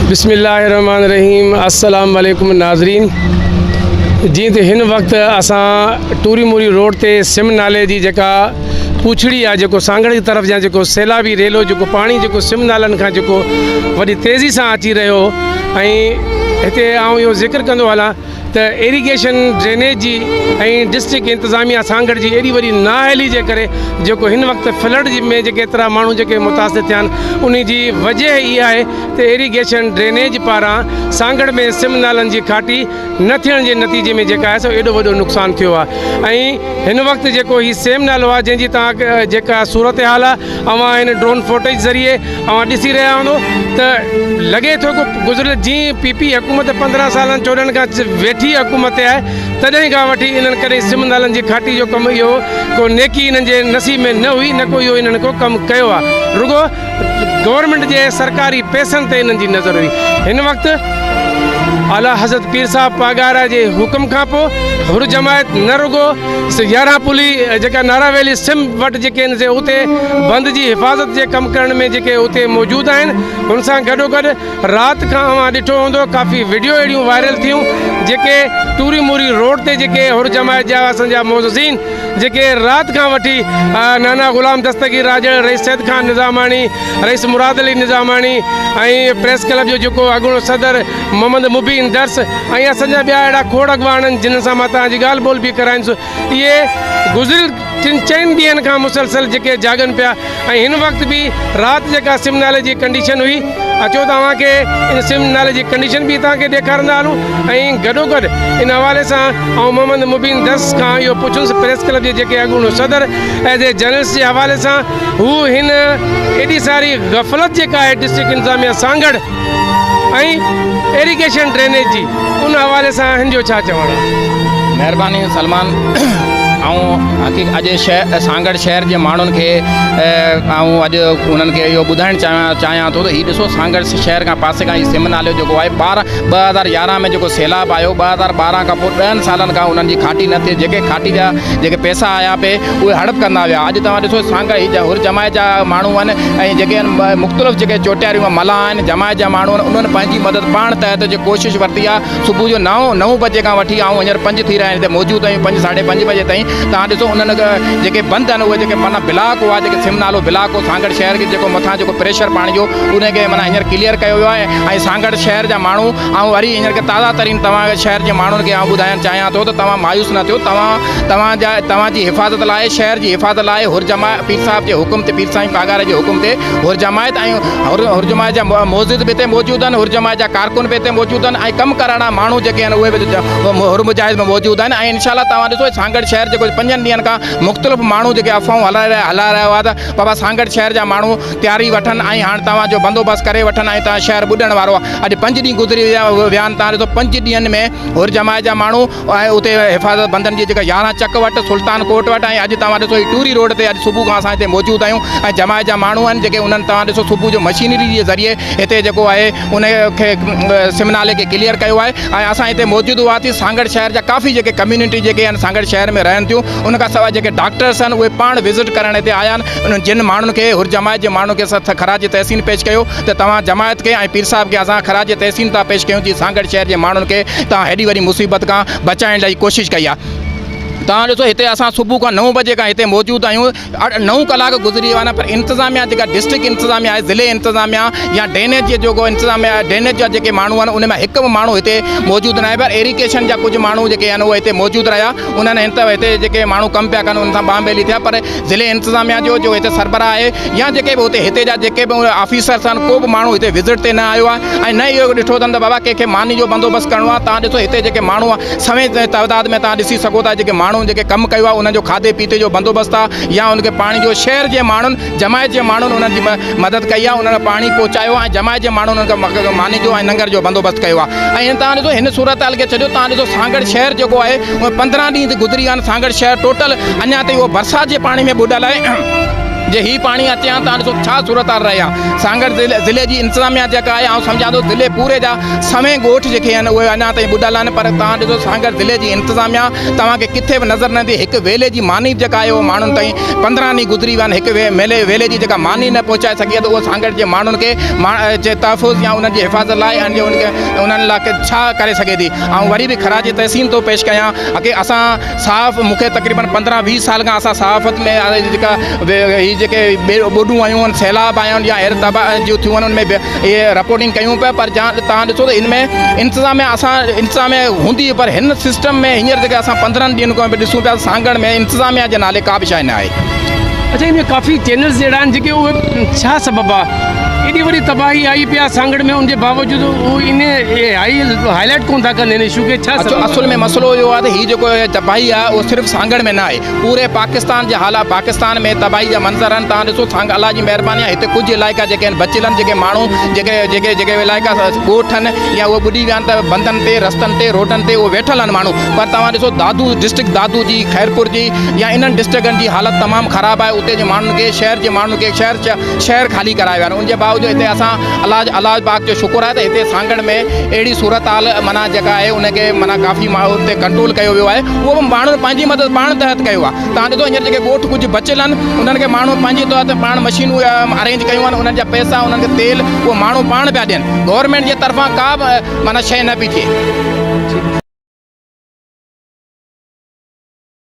बिस्मिल्लाहिर्रहमानिर्रहीम। अस्सलाम वालेकुम नाज़रीन। जी तो हिन वक्त असां टूरी मूरी रोड ते सिम नाले जी जेका पूछड़ी आहे जेको सांगड़ की तरफ़ या जेको सैलाबी रेलो जेको पानी जेको सिम नालनि खां जेको वॾी तेज़ी सां अची रहियो ऐं हिते आउं इहो ज़िक्र कंदो हलां त इरीगेशन ड्रेनेज जी ऐं डिस्ट्रिक्ट इंतज़ामिया सांगड़ जी एॾी वॾी नाअहली जे करे जेको हिन वक़्तु फ्लड में जेके एतिरा माण्हू जेके मुतासिर थिया आहिनि उन जी वजह इहा आहे त इरीगेशन ड्रेनेज पारां सांगड़ में सिम नालनि जी घाटी न थियण जे नतीजे में जेका आहे सो एॾो वॾो नुक़सानु थियो आहे। ऐं हिन वक़्तु जेको हीउ सेम नालो आहे जंहिंजी तव्हां जेका सूरत हाल आहे अवां हिन ड्रोन फोटेज ज़रिए अवां ॾिसी रहिया हूंदो त लॻे थो गुज़िरियल जीअं पीपी हुकूमत 15 सालनि 14 खां वेठी हुकूमत आहे तॾहिं खां वठी इन्हनि कॾहिं सिम नालनि जी घाटी जो कमु इहो को नेकी इन्हनि जे नसीब में न हुई न को इहो इन्हनि को कमु कयो आहे। रुगो गवर्नमेंट जे सरकारी पैसनि ते इन्हनि जी नज़र हुई। हिन वक़्तु आला हज़रत पीर साहब पागारा जे हुकुम खां पोइ हुर जमायत न रुगो 11 पुली जेका नारा वैली सिम वटि जेके आहिनि से उते बंदि जी हिफ़ाज़त जे कमु करण में जेके उते मौजूदु आहिनि हुन सां गॾोगॾु राति खां अवां ॾिठो हूंदो काफ़ी वीडियो अहिड़ियूं वायरल थियूं जेके टूरी मूरी रोड ते जेके हुर जमायत जा असांजा मोज़िन जेके राति खां वठी नाना ग़ुलाम दस्तगीर राजड़ रईस सैद खान निज़ामानी रईस मुराद अली निज़ामानी ऐं प्रेस क्लब जो जेको अॻूणो सदर मोहम्मद मुबीन दर्स ऐं असांजा ॿिया अहिड़ा खोड़ अॻवान आहिनि जिन सां मां तव्हांजी ॻाल्हि ॿोल बि कराईंदुसि इहे गुज़िरियल 3-4 ॾींहंनि खां मुसलसल जेके जागनि पिया ऐं हिन वक़्तु बि राति जेका सिम नाले जी कंडीशन हुई अचो तव्हांखे इन सिम नाले जी कंडीशन बि तव्हांखे ॾेखारींदा हलूं ऐं गॾोगॾु इन हवाले सां ऐं मोहम्मद मुबीन दर्स खां इहो पुछुसि प्रेस क्लब जे जेके अॻूणो सदर एज़ ए जर्नलिस्ट जे हवाले सां हू हिन एॾी सारी ग़फ़लत जेका आहे डिस्ट्रिक्ट इंतज़ामिया सांगड़ ऐं इरीगेशन ड्रेनेज जी उन हवाले सां हिन जो छा चवणु आहे? महिरबानी सलमान। ऐं अॼु सांगड़ शहर जे माण्हुनि खे ऐं अॼु उन्हनि खे इहो ॿुधाइणु चाहियां थो त हीउ ॾिसो सांगड़ शहर खां पासे खां हीउ सिम नालो जेको आहे 2011 में जेको सैलाब आयो 2012 खां पोइ 10 सालनि खां उन्हनि जी घाटी न थिए जेके घाटी जा जेके पैसा आया पे उहे हड़प कंदा विया। अॼु तव्हां ॾिसो सांगड़ हीअ हुर जमायत जा माण्हू आहिनि ऐं जेके मुख़्तलिफ़ जेके चोटियारियूं मल्हा आहिनि जमायत जा माण्हू आहिनि उन्हनि पंहिंजी मदद पाण तहत जे कोशिशि वरिती आहे। सुबुह जो 9 बजे खां वठी ऐं हींअर 5 थी रहिया आहिनि हिते मौजूदु आहियूं 5-5:30 बजे ताईं। तव्हां ॾिसो उन्हनि जेके बंदि आहिनि उहे जेके माना ब्लाक हुआ जेके सिम नालो ब्लाक हो सांगड़ शहर खे जेको मथां जेको प्रेशर पाणी जो उनखे माना हींअर क्लियर कयो वियो आहे ऐं सांगड़ शहर जा माण्हू ऐं वरी हींअर के ताज़ा तरीन तव्हां शहर जे माण्हुनि खे आउं ॿुधाइणु चाहियां थो त तव्हां मायूस न थियो। तव्हांजी हिफ़ाज़त लाइ शहर जी हिफ़ाज़त लाइ हुर जमायत पीर साहिब जे हुकुम ते पीर साईं पागारे जे हुकुम ते हुर जमायत ऐं हुर जमायत जा मोज़िद बि हिते मौजूदु आहिनि हुर जमायत जा कारकुन बि हिते मौजूदु आहिनि ऐं कमु करणा माण्हू जेके आहिनि उहे बि हुर मुजाहिद में मौजूदु आहिनि ऐं इंशाअल्लाह तव्हां ॾिसो सांगड़ शहर जेको 5 ॾींहंनि खां मुख़्तलिफ़ माण्हू जेके अफ़वाहूं हलाए रहिया हुआ त बाबा सांगड़ शहर जा माण्हू तयारी वठनि ऐं हाणे तव्हांजो बंदोबस्तु करे वठनि ऐं तव्हां शहर ॿुॾण वारो आहे। अॼु 5 ॾींहं गुज़री विया आहिनि तव्हां ॾिसो 5 ॾींहंनि में हुर जमायत जा माण्हू ऐं उते हिफ़ाज़त बंदनि जी जेका 11 चक वटि सुल्तान कोट वटि ऐं अॼु तव्हां ॾिसो टूरी रोड ते अॼु सुबुह खां असां हिते मौजूदु आहियूं ऐं जमायत जा माण्हू आहिनि जेके उन्हनि तव्हां ॾिसो सुबुह जो मशीनरी जे ज़रिए हिते जेको आहे उनखे सिम नाले खे क्लियर कयो आहे ऐं असां हिते मौजूदु हुआसीं। सांगड़ शहर जा काफ़ी जेके कम्यूनिटी जेके आहिनि सांगड़ शहर में रहनि थियूं उनखां सवाइ जेके डॉक्टर्स आहिनि उहे पाण विज़िट करण हिते आया आहिनि उन्हनि जिन माण्हुनि खे हुर जमायत जे माण्हुनि खे असां ख़राज तहसीन पेश कयो त तव्हां जमायत खे ऐं पीर साहिब खे असां ख़राज तहसीन था पेश कयूं जीअं सांगड़ शहर जे माण्हुनि खे तव्हां हेॾी वॾी मुसीबत खां बचाइण लाइ कोशिशि कई आहे। तव्हां ॾिसो हिते असां सुबुह खां 9 बजे खां हिते मौजूदु आहियूं 9 कलाक गुज़री विया आहिनि पर इंतज़ामिया जेका डिस्ट्रिक्ट इंतज़ामिया आहे ज़िले इंतज़ामिया या ड्रेनेज जो जेको इंतज़ामिया आहे ड्रेनेज जा जेके माण्हू आहिनि उन में हिकु बि माण्हू हिते मौजूदु न आहे पर इरीगेशन जा कुझु माण्हू जेके आहिनि उहे हिते मौजूदु रहिया उन्हनि हिते जेके माण्हू कमु पिया कनि उन सां बांबेली थिया पर ज़िले इंतज़ामिया जो हिते सरबराह आहे या जेके बि हुते हिते जा जेके बि ऑफिसर्स आहिनि को बि माण्हू हिते विज़िट ते न आयो आहे ऐं न इहो ॾिठो अथनि त बाबा कंहिंखे मानी जो बंदोबस्तु करिणो आहे। तव्हां ॾिसो हिते जेके माण्हू आहे समय तइदाद में तव्हां ॾिसी सघो था जेके माण्हू जेके कमु कयो आहे उनजो खाधे पीते जो बंदोबस्तु आहे या उनखे पाणी जो शहर जे माण्हुनि जमायत जे माण्हुनि उन्हनि जी मदद कई आहे उन्हनि पाणी पहुचायो ऐं जमायत जे माण्हुनि उनखे मानी जो ऐं लंगर जो बंदोबस्तु कयो आहे। ऐं तव्हां ॾिसो हिन सूरत हाल खे छॾियो तव्हां ॾिसो सांगड़ शहर जेको आहे उहे 15 ॾींहं गुज़री विया आहिनि। सांगड़ शहर टोटल अञा ताईं उहो बरसाति जे पाणी में ॿुॾल आहे जे ही पाणी अचे हा तव्हां ॾिसो छा सूरत हाल रहे हा सांगड़ ज़िले जी इंतिज़ामिया जेका आहे आउं सम्झां थो ज़िले पूरे जा समय ॻोठ जेके आहिनि उहे अञा ताईं ॿुॾल आहिनि पर तव्हां ॾिसो सांगड़ ज़िले जी इंतिज़ामिया तव्हांखे किथे बि नज़र न ईंदी हिकु वेले जी मानी जेका आहे उहो माण्हुनि ताईं 15 ॾींहं गुज़री विया आहिनि हिकु वेले जी जेका मानी न पहुचाए सघी आहे त उहो सांगड़ जे माण्हुनि खे जे तहफ़ुज़ या उन्हनि जी हिफ़ाज़त लाइ ऐं उन्हनि लाइ छा करे सघे थी। ऐं वरी बि ख़राज तहसीन थो पेश कयां की असां साफ़ मूंखे तक़रीबन 15-20 साल खां असां सहाफ़त में जेका ही जेके ॿोॾूं आयूं आहिनि सैलाब आया आहिनि या अहिड़े तबाह जूं थियूं आहिनि उनमें इहे रिपोर्टिंग कयूं पिया पर तव्हां ॾिसो त इनमें इंतिज़ामिया हूंदी पर हिन सिस्टम में हींअर जेके असां 15 ॾींहंनि खां बि ॾिसूं पिया सांगड़ में इंतिज़ामिया जे नाले का बि शइ न आहे। अच्छा इनमें काफ़ी चैनल्स जहिड़ा आहिनि जेके उहे छा सबबु आहे एॾी वॾी तबाही आई पिया सांगड़ में उनजे बावजूदि उहो इन हाईलाइट कोन था कनि हिन इशू खे छा असुल में मसइलो इहो आहे त हीअ जेको तबाही आहे उहो सिर्फ़ु सांगड़ में न आहे पूरे पाकिस्तान जे हालात पाकिस्तान में तबाही जा मंज़र आहिनि। तव्हां ॾिसो अलाह जी महिरबानी आहे हिते कुझु इलाइक़ा जेके आहिनि बचियल आहिनि जेके माण्हू जेके इलाइक़ा ॻोठ आहिनि या उहे ॿुॾी विया आहिनि त बंधनि ते रस्तनि ते रोडनि ते उहे वेठल आहिनि माण्हू पर तव्हां ॾिसो दादू डिस्ट्रिक्ट दादू जी खैरपुर जी या इन्हनि डिस्ट्रिक्टनि जी हालत तमामु ख़राबु आहे उते जे माण्हुनि खे शहर जे माण्हुनि खे शहर ख़ाली कराए विया आहिनि उनजे बावजूदि हिते असां अलाह पाक जो शुक्र आहे त हिते सांगड़ में अहिड़ी सूरत हाल माना जेका आहे उनखे माना काफ़ी हुते कंट्रोल कयो वियो आहे उहो बि माण्हू पंहिंजी मदद पाण तहत कयो आहे। तव्हां ॾिसो हींअर जेके ॻोठ कुझु बचियल आहिनि उन्हनि खे माण्हू पंहिंजे तौर ते पाण मशीनूं अरेंज कयूं आहिनि उन्हनि जा पैसा उन्हनि खे तेल उहो माण्हू पाण पिया ॾियनि गवर्नमेंट जे तरफ़ां का बि माना शइ न पई थिए।